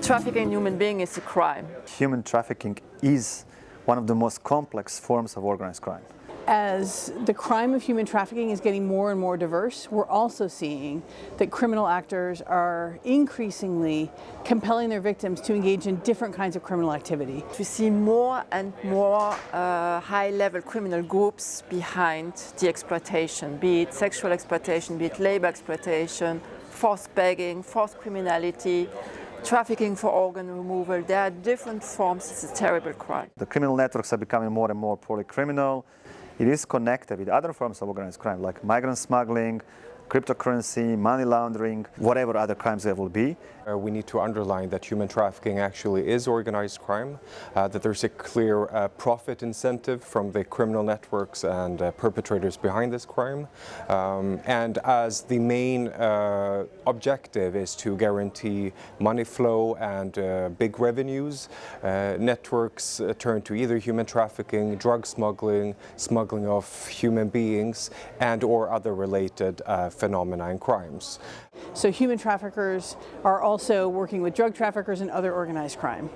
Trafficking human being is a crime. Human trafficking is one of the most complex forms of organized crime. As the crime of human trafficking is getting more and more diverse, we're also seeing that criminal actors are increasingly compelling their victims to engage in different kinds of criminal activity. We see more and more high-level criminal groups behind the exploitation, be it sexual exploitation, be it labor exploitation, forced begging, forced criminality, trafficking for organ removal. There are different forms. It's a terrible crime. The criminal networks are becoming more and more polycriminal. It is connected with other forms of organized crime like migrant smuggling, cryptocurrency, money laundering, whatever other crimes there will be. We need to underline that human trafficking actually is organized crime, that there's a clear profit incentive from the criminal networks and perpetrators behind this crime. And as the main objective is to guarantee money flow and big revenues, networks turn to either human trafficking, drug smuggling, smuggling of human beings, and or other related phenomena and crimes. So human traffickers are also working with drug traffickers and other organized crime.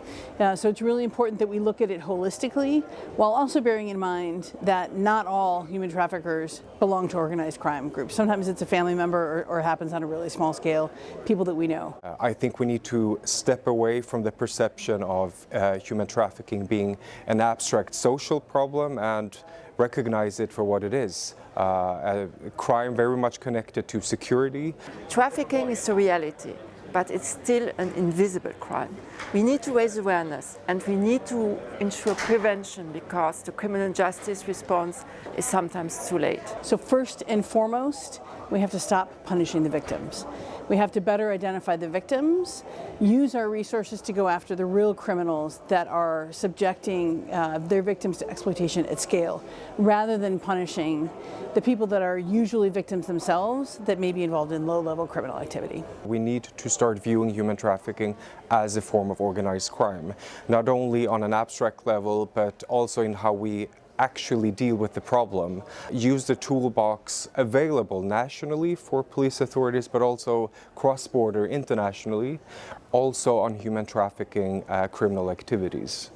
So it's really important that we look at it holistically, while also bearing in mind that not all human traffickers belong to organized crime groups. Sometimes it's a family member or happens on a really small scale, people that we know. I think we need to step away from the perception of human trafficking being an abstract social problem and recognize it for what it is. A crime very much connected to security. Trafficking is a reality, but it's still an invisible crime. We need to raise awareness and we need to ensure prevention because the criminal justice response is sometimes too late. So first and foremost, we have to stop punishing the victims. We have to better identify the victims, use our resources to go after the real criminals that are subjecting their victims to exploitation at scale, rather than punishing the people that are usually victims themselves that may be involved in low-level criminal activity. We need to start viewing human trafficking as a form of organized crime, not only on an abstract level, but also in how we actually deal with the problem. Use the toolbox available nationally for police authorities, but also cross-border internationally, also on human trafficking criminal activities.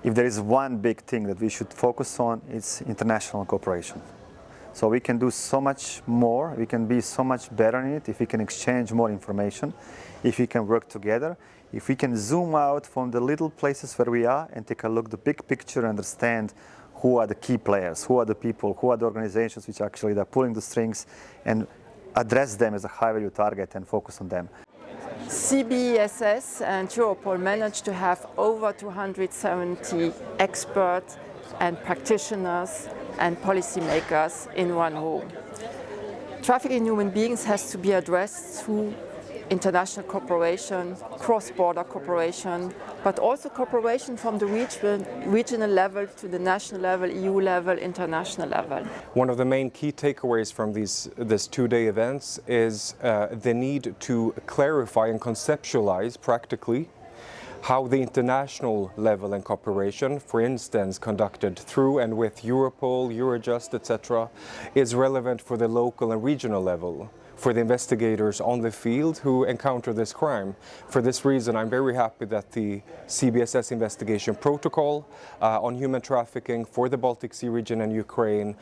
If there is one big thing that we should focus on, it's international cooperation. So we can do so much more, we can be so much better in it if we can exchange more information, if we can work together, if we can zoom out from the little places where we are and take a look at the big picture and understand who are the key players, who are the people, who are the organizations which actually are pulling the strings, and address them as a high-value target and focus on them. CBSS and Europol managed to have over 270 experts and practitioners and policymakers in one room. Trafficking in human beings has to be addressed through international cooperation, cross-border cooperation, but also cooperation from the regional level to the national level, EU level, international level. One of the main key takeaways from this two-day events is the need to clarify and conceptualize practically how the international level and cooperation, for instance, conducted through and with Europol, Eurojust, etc., is relevant for the local and regional level, for the investigators on the field who encounter this crime. For this reason, I'm very happy that the CBSS investigation protocol on human trafficking for the Baltic Sea region and Ukraine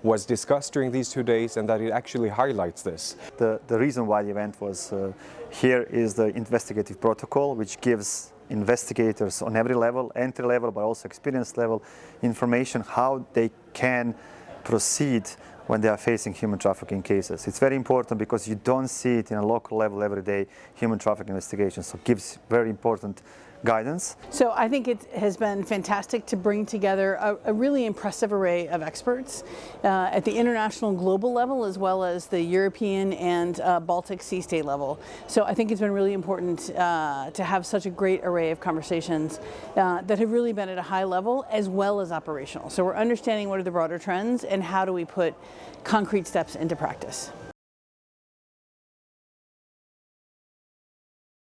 was discussed during these 2 days, and that it actually highlights this. The reason why the event was here is the investigative protocol, which gives investigators on every level, entry level, but also experience level, information how they can proceed when they are facing human trafficking cases. It's very important because you don't see it in a local level every day, human trafficking investigations, so it gives very important guidance. So I think it has been fantastic to bring together a really impressive array of experts at the international global level, as well as the European and Baltic Sea state level. So I think it's been really important to have such a great array of conversations that have really been at a high level as well as operational. So we're understanding what are the broader trends and how do we put concrete steps into practice.